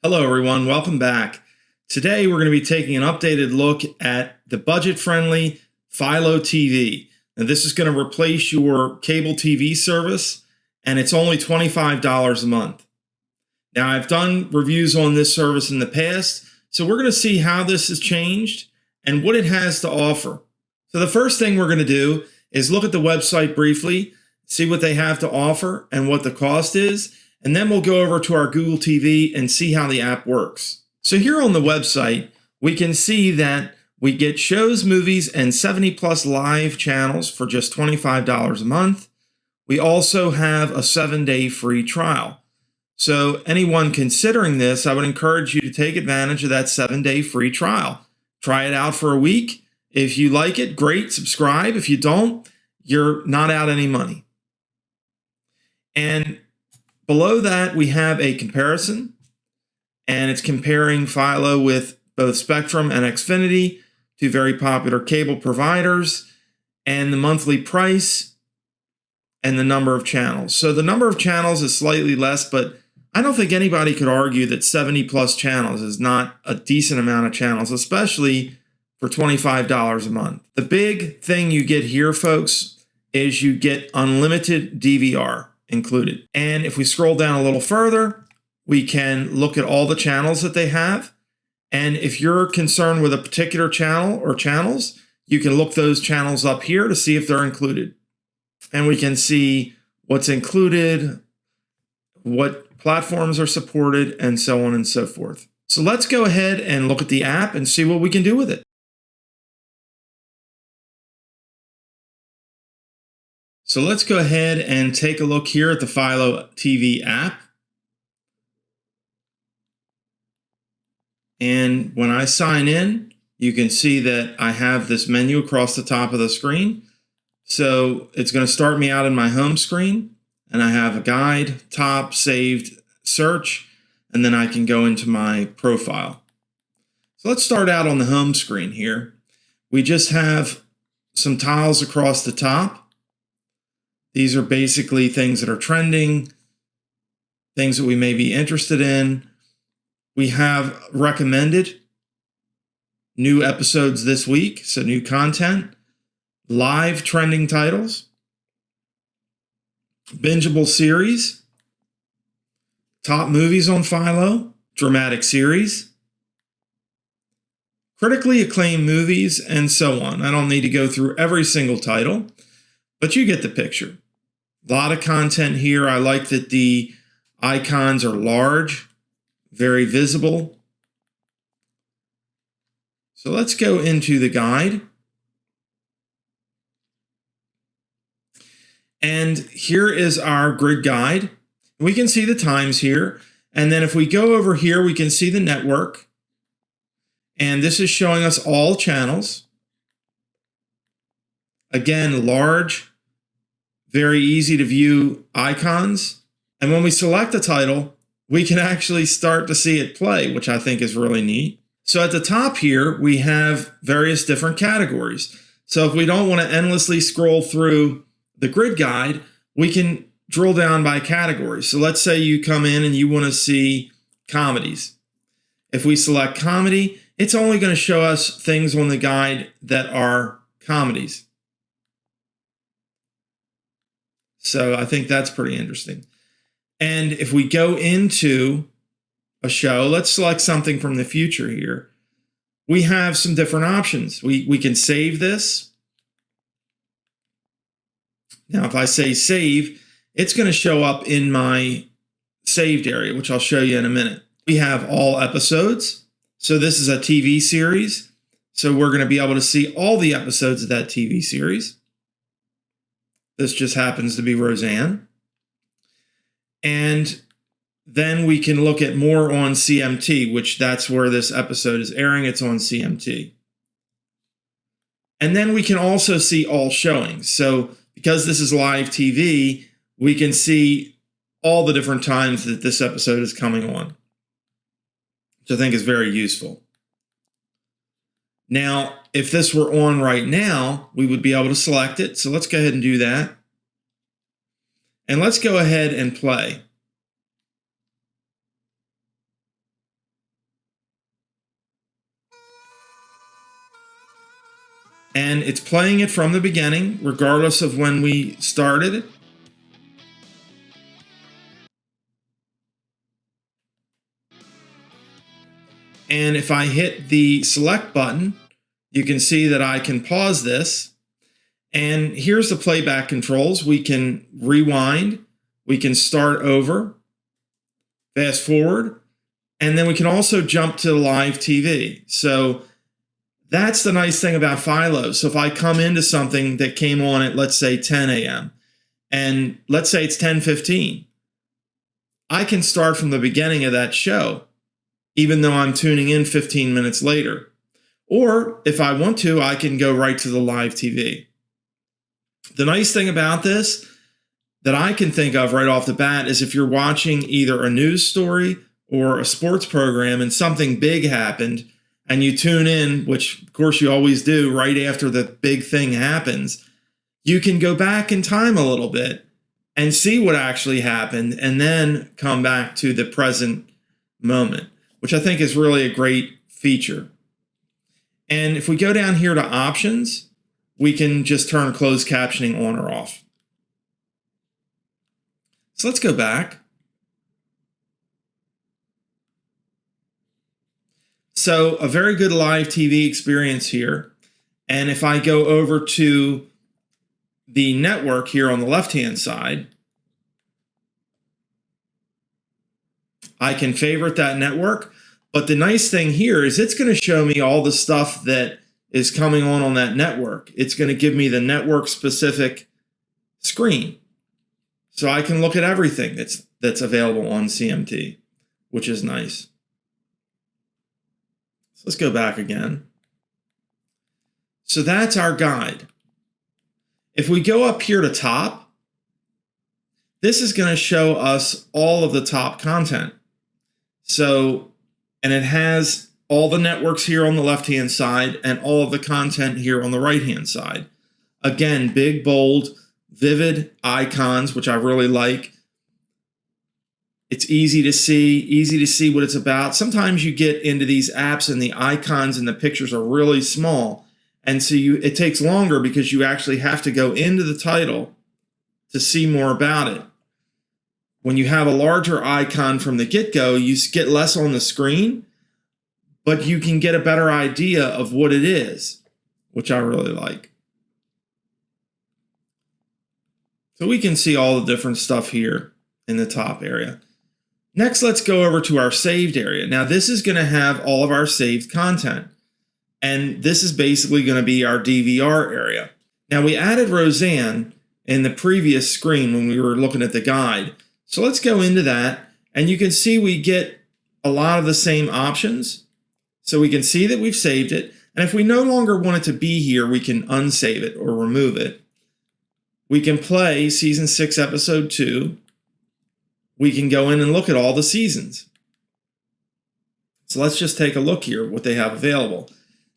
Hello, everyone. Welcome back. Today, we're going to be taking an updated look at the budget-friendly Philo TV. Now, this is going to replace your cable TV service, and it's only $25 a month. Now, I've done reviews on this service in the past, so we're going to see how this has changed and what it has to offer. So the first thing we're going to do is look at the website briefly, see what they have to offer and what the cost is, and then we'll go over to our Google TV and see how the app works. So here on the website, we can see that we get shows, movies, and 70 plus live channels for just $25 a month. We also have a 7-day free trial. So anyone considering this, I would encourage you to take advantage of that 7-day free trial. Try it out for a week. If you like it, great, subscribe. If you don't, you're not out any money. And below that, we have a comparison, and it's comparing Philo with both Spectrum and Xfinity, two very popular cable providers, and the monthly price and the number of channels. So the number of channels is slightly less, but I don't think anybody could argue that 70 plus channels is not a decent amount of channels, especially for $25 a month. The big thing you get here, folks, is you get unlimited DVR included. And if we scroll down a little further, we can look at all the channels that they have. And if you're concerned with a particular channel or channels, you can look those channels up here to see if they're included. And we can see what's included, what platforms are supported, and so on and so forth. So let's go ahead and look at the app and see what we can do with it. So let's go ahead and take a look here at the Philo TV app. And when I sign in, you can see that I have this menu across the top of the screen. So it's going to start me out in my home screen, and I have a guide, top, saved, search, and then I can go into my profile. So let's start out on the home screen here. We just have some tiles across the top. These are basically things that are trending, things that we may be interested in. We have recommended new episodes this week, so new content, live trending titles, bingeable series, top movies on Philo, dramatic series, critically acclaimed movies, and so on. I don't need to go through every single title, but you get the picture. A lot of content here. I like that the icons are large, very visible. So let's go into the guide. And here is our grid guide. We can see the times here. And then if we go over here, we can see the network. And this is showing us all channels. Again, large, very easy to view icons. And when we select a title, we can actually start to see it play, which I think is really neat. So at the top here, we have various different categories. So if we don't want to endlessly scroll through the grid guide, we can drill down by category. So let's say you come in and you want to see comedies. If we select comedy, it's only going to show us things on the guide that are comedies. So I think that's pretty interesting. And if we go into a show, let's select something from the future here. We have some different options. We can save this. Now, if I say save, it's going to show up in my saved area, which I'll show you in a minute. We have all episodes. So this is a TV series. So we're going to be able to see all the episodes of that TV series. This just happens to be Roseanne. And then we can look at more on CMT, which that's where this episode is airing. It's on CMT. And then we can also see all showings. So because this is live TV, we can see all the different times that this episode is coming on, which I think is very useful. Now, if this were on right now, we would be able to select it. So let's go ahead and do that. And let's go ahead and play. And it's playing it from the beginning, regardless of when we started. And if I hit the select button, you can see that I can pause this. And here's the playback controls. We can rewind, we can start over, fast forward, and then we can also jump to live TV. So that's the nice thing about Philo. So if I come into something that came on at, let's say, 10 a.m., and let's say it's 10:15, I can start from the beginning of that show, even though I'm tuning in 15 minutes later. Or if I want to, I can go right to the live TV. The nice thing about this that I can think of right off the bat is if you're watching either a news story or a sports program and something big happened and you tune in, which of course you always do right after the big thing happens, you can go back in time a little bit and see what actually happened and then come back to the present moment, which I think is really a great feature. And if we go down here to options, we can just turn closed captioning on or off. So let's go back. So a very good live TV experience here. And if I go over to the network here on the left-hand side, I can favorite that network. But the nice thing here is it's going to show me all the stuff that is coming on that network. It's going to give me the network specific screen. So I can look at everything that's available on CMT, which is nice. So let's go back again. So that's our guide. If we go up here to top, this is going to show us all of the top content. So, and it has all the networks here on the left-hand side and all of the content here on the right-hand side. Again, big, bold, vivid icons, which I really like. It's easy to see what it's about. Sometimes you get into these apps and the icons and the pictures are really small. And so it takes longer because you actually have to go into the title to see more about it. When you have a larger icon from the get-go, you get less on the screen, but you can get a better idea of what it is, which I really like. So we can see all the different stuff here in the top area. Next, let's go over to our saved area. Now, this is going to have all of our saved content. And this is basically going to be our DVR area. Now, we added Roseanne in the previous screen when we were looking at the guide. So let's go into that. And you can see we get a lot of the same options. So we can see that we've saved it. And if we no longer want it to be here, we can unsave it or remove it. We can play season 6, episode 2. We can go in and look at all the seasons. So let's just take a look here, what they have available.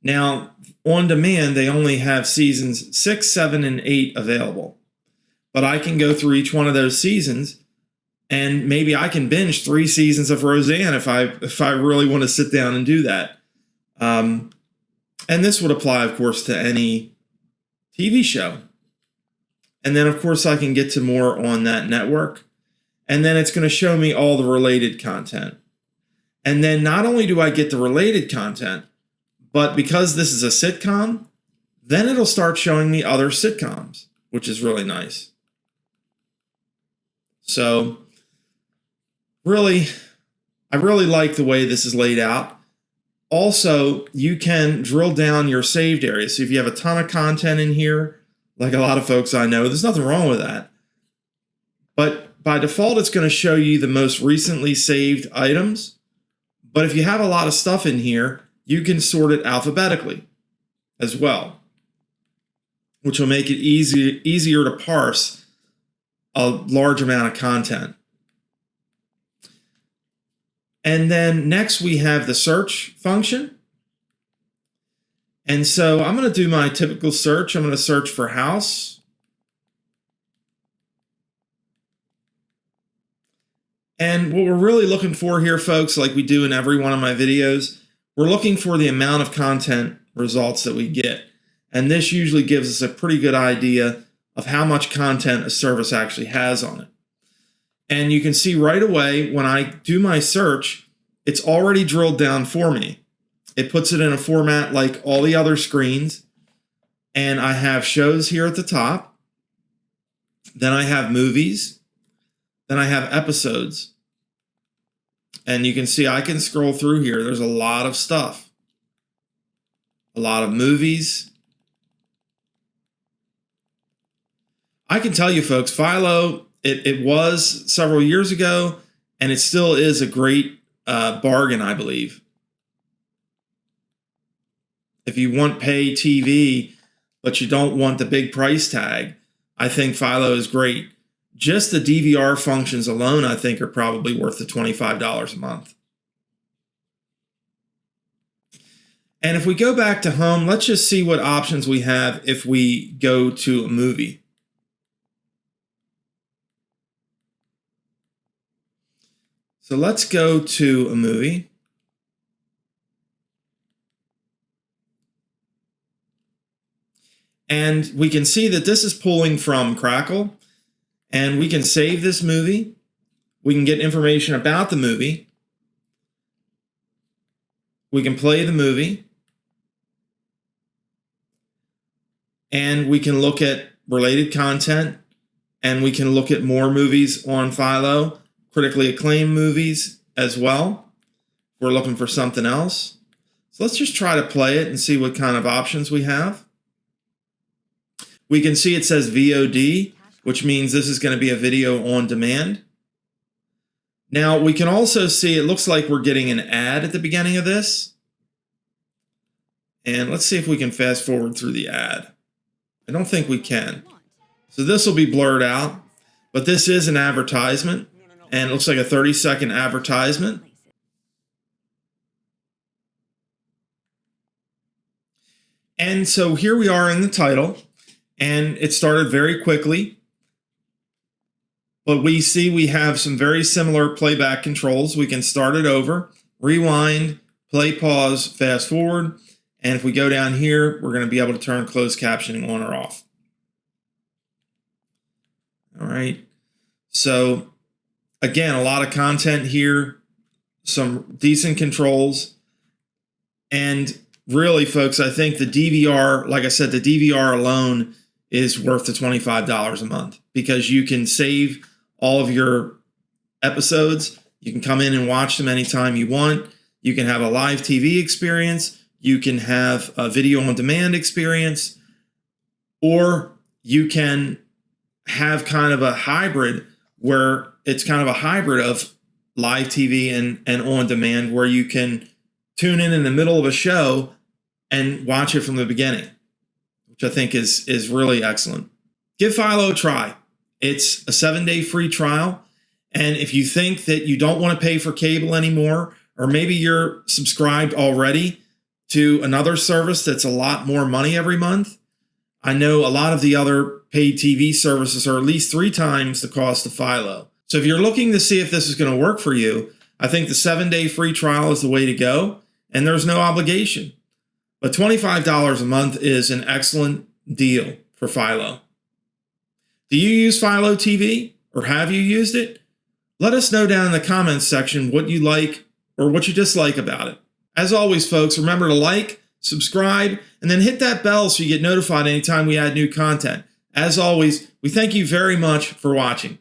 Now, on demand, they only have seasons 6, 7, and 8 available. But I can go through each one of those seasons, and maybe I can binge 3 seasons of Roseanne if I really want to sit down and do that. And this would apply, of course, to any TV show. And then, of course, I can get to more on that network. And then it's going to show me all the related content. And then not only do I get the related content, but because this is a sitcom, then it'll start showing me other sitcoms, which is really nice. So really, I really like the way this is laid out. Also, you can drill down your saved area. So if you have a ton of content in here, like a lot of folks I know, there's nothing wrong with that. But by default, it's going to show you the most recently saved items. But if you have a lot of stuff in here, you can sort it alphabetically as well, which will make it easier to parse a large amount of content. And then next we have the search function. And so I'm going to do my typical search. I'm going to search for house. And what we're really looking for here, folks, like we do in every one of my videos, we're looking for the amount of content results that we get. And this usually gives us a pretty good idea of how much content a service actually has on it. And you can see right away when I do my search, it's already drilled down for me. It puts it in a format like all the other screens. And I have shows here at the top. Then I have movies. Then I have episodes. And you can see I can scroll through here. There's a lot of stuff. A lot of movies. I can tell you folks, Philo, it was several years ago, and it still is a great bargain, I believe. If you want pay TV, but you don't want the big price tag, I think Philo is great. Just the DVR functions alone, I think, are probably worth the $25 a month. And if we go back to home, let's just see what options we have if we go to a movie. So let's go to a movie. And we can see that this is pulling from Crackle. And we can save this movie. We can get information about the movie. We can play the movie. And we can look at related content. And we can look at more movies on Philo. Critically acclaimed movies as well. We're looking for something else. So let's just try to play it and see what kind of options we have. We can see it says VOD, which means this is going to be a video on demand. Now we can also see it looks like we're getting an ad at the beginning of this. And let's see if we can fast forward through the ad. I don't think we can. So this will be blurred out, but this is an advertisement. And it looks like a 30-second advertisement. And so here we are in the title. And it started very quickly. But we see we have some very similar playback controls. We can start it over, rewind, play, pause, fast forward. And if we go down here, we're going to be able to turn closed captioning on or off. All right. So again, a lot of content here, some decent controls. And really, folks, I think the DVR, like I said, the DVR alone is worth the $25 a month because you can save all of your episodes. You can come in and watch them anytime you want. You can have a live TV experience. You can have a video on demand experience. Or you can have kind of a hybrid where it's kind of a hybrid of live TV and on demand where you can tune in the middle of a show and watch it from the beginning, which I think is really excellent. Give Philo a try. It's a 7-day free trial. And if you think that you don't want to pay for cable anymore, or maybe you're subscribed already to another service that's a lot more money every month, I know a lot of the other paid TV services are at least 3 times the cost of Philo. So if you're looking to see if this is going to work for you, I think the 7-day free trial is the way to go, and there's no obligation. But $25 a month is an excellent deal for Philo. Do you use Philo TV, or have you used it? Let us know down in the comments section what you like or what you dislike about it. As always, folks, remember to like, subscribe, and then hit that bell so you get notified anytime we add new content. As always, we thank you very much for watching.